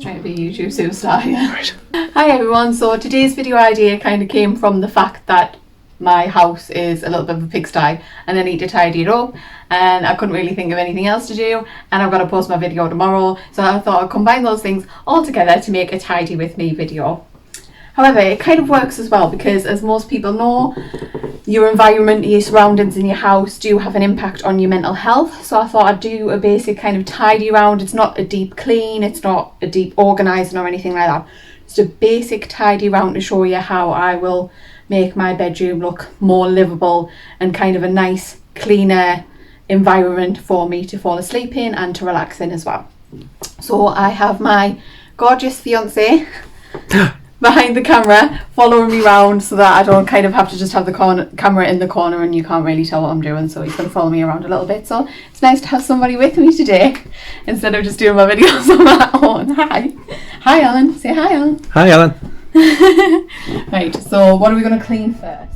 Trying to be a YouTube superstar here. Right. Hi everyone, so today's video idea kind of came from the fact that my house is a little bit of a pigsty and I need to tidy it up, and I couldn't really think of anything else to do, and I've got to post my video tomorrow, so I thought I'd combine those things all together to make a tidy with me video. However, it kind of works as well because, as most people know, your environment, your surroundings in your house do have an impact on your mental health. So I thought I'd do a basic kind of tidy round. It's not a deep clean, it's not a deep organising or anything like that. It's a basic tidy round to show you how I will make my bedroom look more livable and kind of a nice, cleaner environment for me to fall asleep in and to relax in as well. So I have my gorgeous fiance behind the camera following me around so that I don't kind of have to just have the camera in the corner and you can't really tell what I'm doing, so he's going to follow me around a little bit. So it's nice to have somebody with me today instead of just doing my videos on my own. Hi Alan, say hi Alan. Hi Alan. Right, so what are we going to clean first?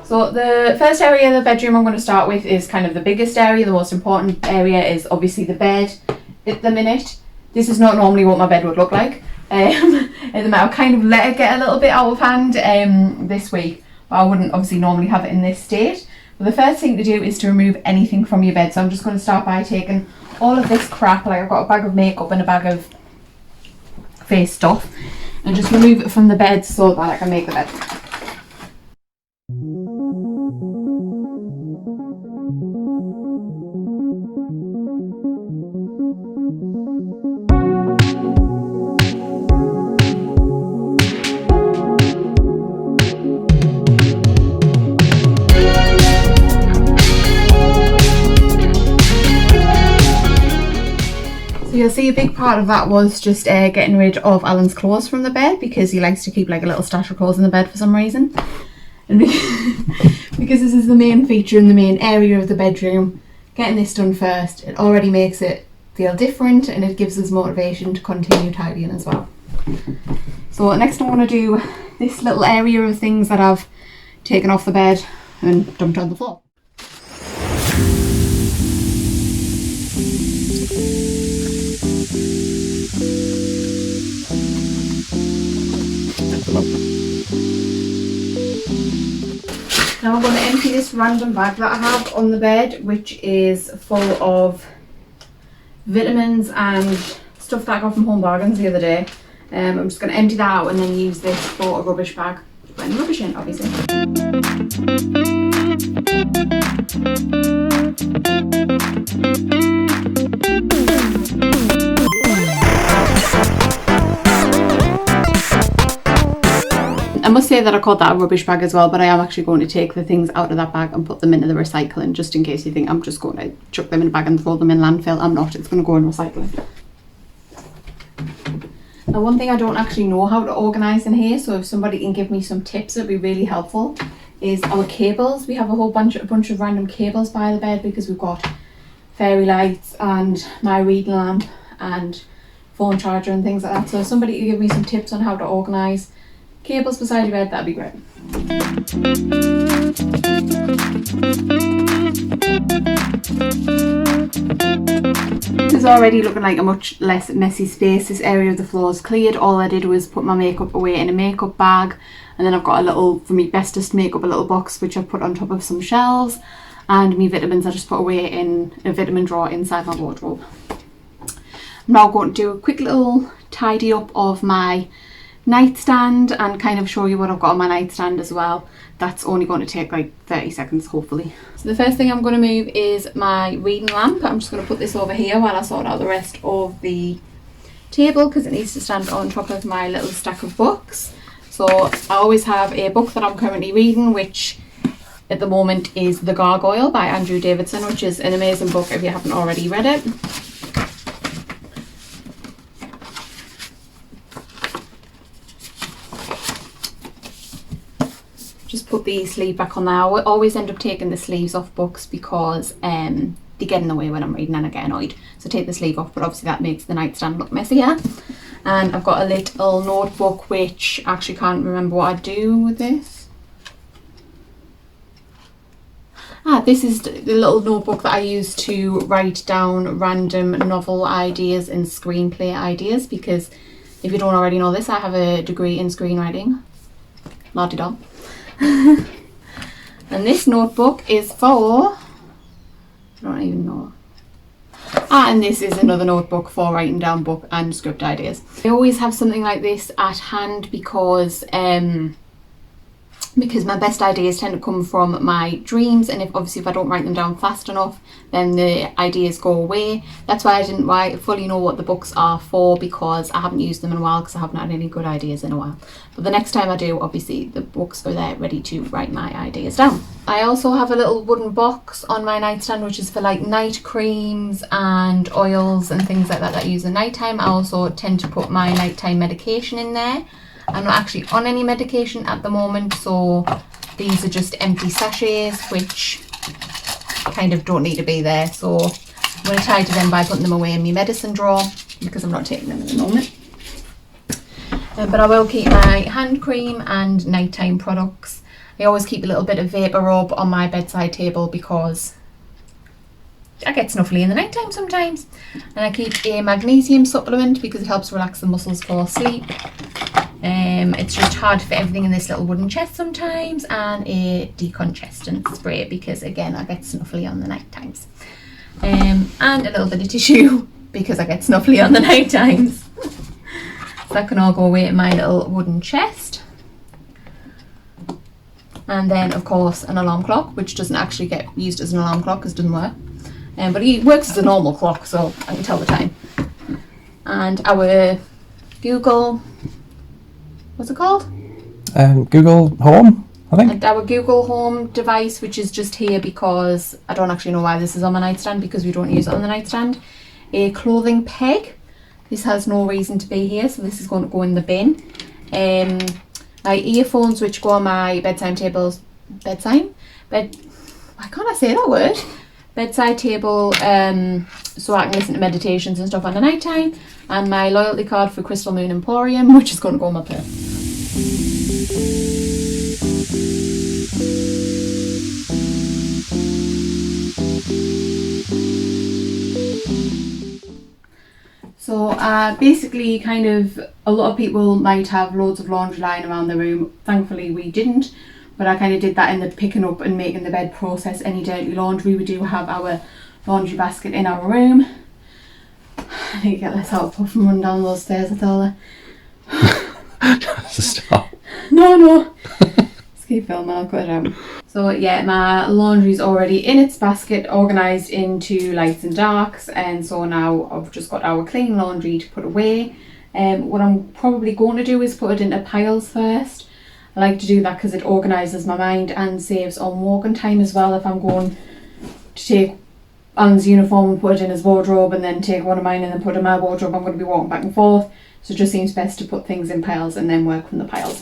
So the first area of the bedroom I'm going to start with is kind of the biggest area. The most important area is obviously the bed at the minute. This is not normally what my bed would look like. At the minute, I've kind of let it get a little bit out of hand this week, but I wouldn't obviously normally have it in this state. But the first thing to do is to remove anything from your bed. So I'm just going to start by taking all of this crap, like I've got a bag of makeup and a bag of face stuff, and just remove it from the bed so that I can make the bed. So you'll see a big part of that was just getting rid of Alan's clothes from the bed, because he likes to keep like a little stash of clothes in the bed for some reason. And because this is the main feature in the main area of the bedroom, getting this done first, it already makes it feel different and it gives us motivation to continue tidying as well. So next I'm going to do this little area of things that I've taken off the bed and dumped on the floor. Now I'm going to empty this random bag that I have on the bed, which is full of vitamins and stuff that I got from Home Bargains the other day. I'm just going to empty that out and then use this for a rubbish bag to put any rubbish in, obviously. I must say that I called that a rubbish bag as well, but I am actually going to take the things out of that bag and put them into the recycling, just in case you think I'm just going to chuck them in a bag and throw them in landfill. I'm not, it's going to go in recycling. Now, one thing I don't actually know how to organise in here, so if somebody can give me some tips, it'd be really helpful, is our cables. We have a bunch of random cables by the bed because we've got fairy lights and my reading lamp and phone charger and things like that. So if somebody could give me some tips on how to organise cables beside your bed, that'd be great. This is already looking like a much less messy space. This area of the floor is cleared. All I did was put my makeup away in a makeup bag, and then I've got a little, for me bestest makeup, a little box which I've put on top of some shelves, and me vitamins I just put away in a vitamin drawer inside my wardrobe. I'm now going to do a quick little tidy up of my nightstand and kind of show you what I've got on my nightstand as well. That's only going to take like 30 seconds hopefully. So the first thing I'm going to move is my reading lamp. I'm just going to put this over here while I sort out the rest of the table because it needs to stand on top of my little stack of books. So I always have a book that I'm currently reading, which at the moment is The Gargoyle by Andrew Davidson, which is an amazing book if you haven't already read it. Just put the sleeve back on there. I always end up taking the sleeves off books because they get in the way when I'm reading and I get annoyed. So take the sleeve off, but obviously that makes the nightstand look messier. And I've got a little notebook which I actually can't remember what I do with this. This is the little notebook that I use to write down random novel ideas and screenplay ideas, because if you don't already know this, I have a degree in screenwriting. La-di-da. And this notebook is for... I don't even know. And this is another notebook for writing down book and script ideas. I always have something like this at hand because my best ideas tend to come from my dreams, and if I don't write them down fast enough, then the ideas go away. That's why I didn't fully know what the books are for, because I haven't used them in a while, because I haven't had any good ideas in a while. But the next time I do, obviously the books are there ready to write my ideas down. I also have a little wooden box on my nightstand which is for like night creams and oils and things like that I use at night time. I also tend to put my nighttime medication in there. I'm not actually on any medication at the moment, so these are just empty sachets which kind of don't need to be there. So I'm going to tidy them by putting them away in my medicine drawer, because I'm not taking them at the moment. But I will keep my hand cream and nighttime products. I always keep a little bit of vapor rub on my bedside table because I get snuffly in the night time sometimes. And I keep a magnesium supplement because it helps relax the muscles for sleep. It's just hard to fit everything in this little wooden chest sometimes, and a decongestant spray because again I get snuffly on the night times. And a little bit of tissue because I get snuffly on the night times. So that can all go away in my little wooden chest. And then of course an alarm clock, which doesn't actually get used as an alarm clock because it doesn't work. But it works as a normal clock, so I can tell the time. And our Google, what's it called? Google Home, I think. And our Google Home device, which is just here because I don't actually know why this is on my nightstand, because we don't use it on the nightstand. A clothing peg. This has no reason to be here, so this is going to go in the bin. My earphones, which go on my bedside tables. Why can't I say that word? Bedside table, so I can listen to meditations and stuff on the night time. And my loyalty card for Crystal Moon Emporium, which is going to go on my purse. So basically kind of a lot of people might have loads of laundry lying around the room. Thankfully we didn't, but I kind of did that in the picking up and making the bed process any dirty laundry. We do have our laundry basket in our room. I need to get this out puff and run down those stairs, I tell her. Stop. No. Just keep filming, I'll cut it out. So yeah, my laundry's already in its basket, organised into lights and darks, and so now I've just got our clean laundry to put away. What I'm probably going to do is put it into piles first. I like to do that because it organises my mind and saves on walking time as well. If I'm going to take Alan's uniform and put it in his wardrobe and then take one of mine and then put it in my wardrobe, I'm going to be walking back and forth. So it just seems best to put things in piles and then work from the piles.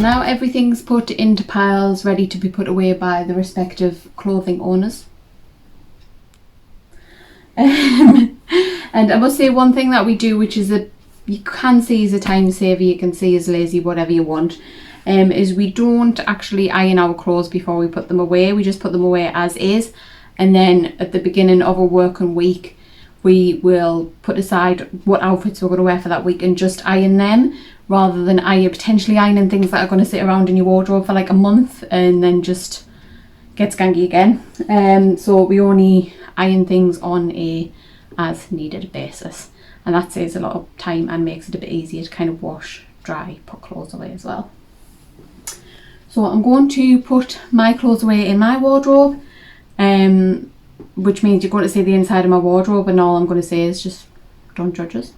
Now everything's put into piles, ready to be put away by the respective clothing owners. And I must say one thing that we do, which is you can see as a time saver, you can see as lazy, whatever you want, is we don't actually iron our clothes before we put them away. We just put them away as is, and then at the beginning of a working week we will put aside what outfits we're going to wear for that week and just iron them, rather than potentially ironing things that are going to sit around in your wardrobe for like a month and then just get skanky again. So we only iron things on a as needed basis, and that saves a lot of time and makes it a bit easier to kind of wash, dry, put clothes away as well. So I'm going to put my clothes away in my wardrobe, which means you're going to see the inside of my wardrobe, and all I'm going to say is just don't judge us.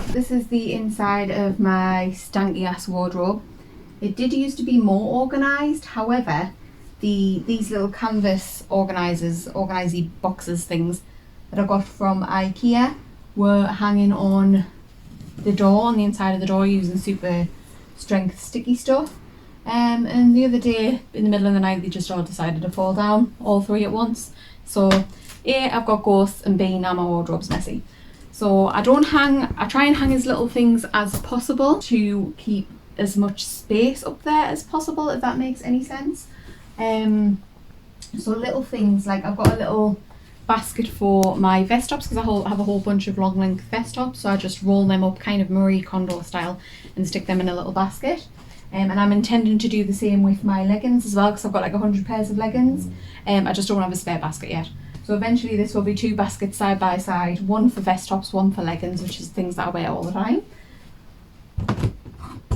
This is the inside of my stanky ass wardrobe. It did used to be more organised, however, these little canvas organisy boxes things that I got from IKEA were hanging on the door, on the inside of the door, using super strength sticky stuff. And the other day, in the middle of the night, they just all decided to fall down, all three at once. So A, I've got ghosts, and B, now my wardrobe's messy. So I try and hang as little things as possible to keep as much space up there as possible, if that makes any sense. So little things, like I've got a little basket for my vest tops, because I have a whole bunch of long length vest tops, so I just roll them up kind of Marie Kondo style and stick them in a little basket. And I'm intending to do the same with my leggings as well, because I've got like 100 pairs of leggings. I just don't have a spare basket yet. So eventually this will be 2 baskets side by side, one for vest tops, one for leggings, which is things that I wear all the time.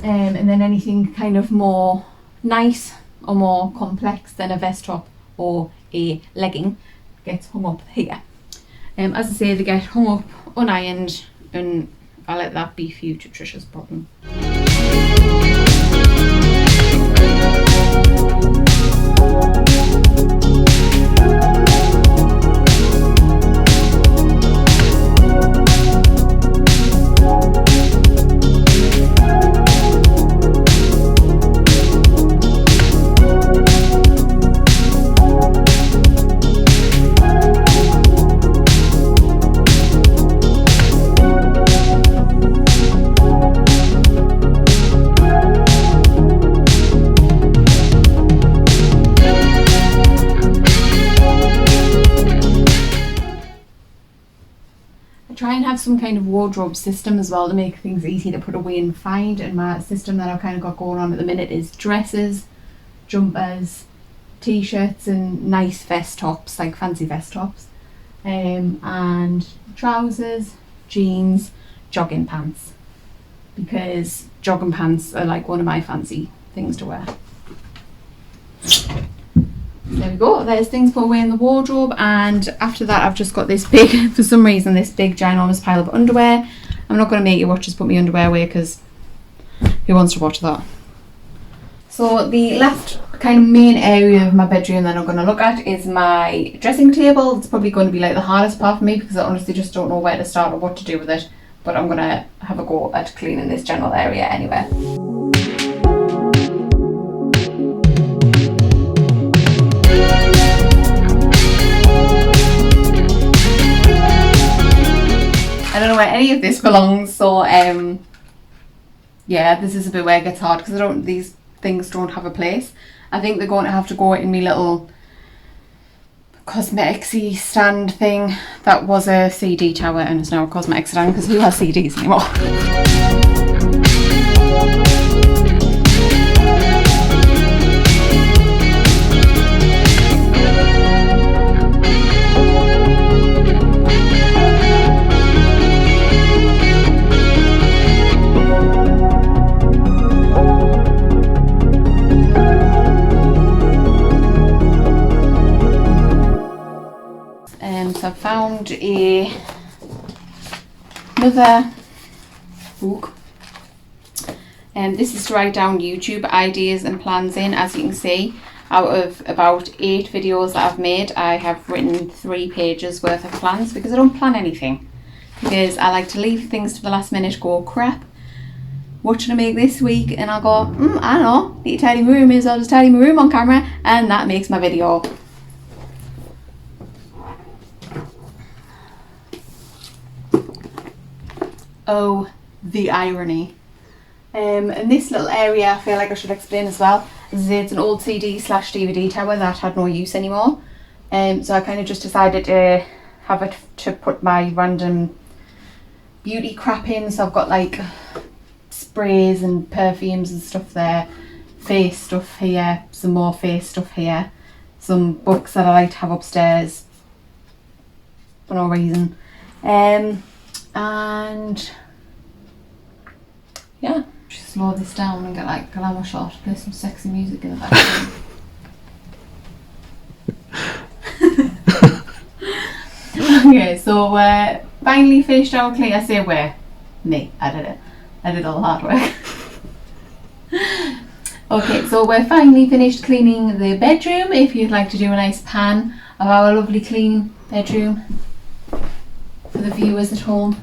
And then anything kind of more nice or more complex than a vest top or a legging gets hung up here. As I say, they get hung up, unironed, and I'll let that be for you to Trisha's problem. Try and have some kind of wardrobe system as well to make things easy to put away and find, and my system that I've kind of got going on at the minute is dresses, jumpers, t-shirts and nice vest tops, like fancy vest tops, and trousers, jeans, jogging pants, because jogging pants are like one of my fancy things to wear. There we go, there's things put away in the wardrobe, and after that I've just got this big, for some reason, this big ginormous pile of underwear. I'm not going to make you watch us put my underwear away, because who wants to watch that? So the last kind of main area of my bedroom that I'm going to look at is my dressing table. It's probably going to be like the hardest part for me, because I honestly just don't know where to start or what to do with it, but I'm going to have a go at cleaning this general area anyway. I don't know where any of this belongs, so yeah, this is a bit where it gets hard, because these things don't have a place. I think they're going to have to go in my little cosmeticsy stand thing that was a CD tower and is now a cosmetic stand, because who has CDs anymore? So I found another book, and this is to write down YouTube ideas and plans in. As you can see, out of about 8 videos that I've made, I have written 3 pages worth of plans, because I don't plan anything, because I like to leave things to the last minute, go crap, what should I make this week, and I'll go, I don't know, need to tidy my room, I'll just tidy my room on camera, and that makes my video. Oh, the irony. And this little area I feel like I should explain as well. It's an old CD/DVD tower that had no use anymore. So I kind of just decided to have it to put my random beauty crap in. So I've got like sprays and perfumes and stuff there, face stuff here, some more face stuff here, some books that I like to have upstairs for no reason. And yeah, just slow this down and get like glamour shot, play some sexy music in the background. Okay, so finally finished our clean. I say where? Me, I did it. I did all the hard work. Okay, so we're finally finished cleaning the bedroom. If you'd like to do a nice pan of our lovely clean bedroom for the viewers at home.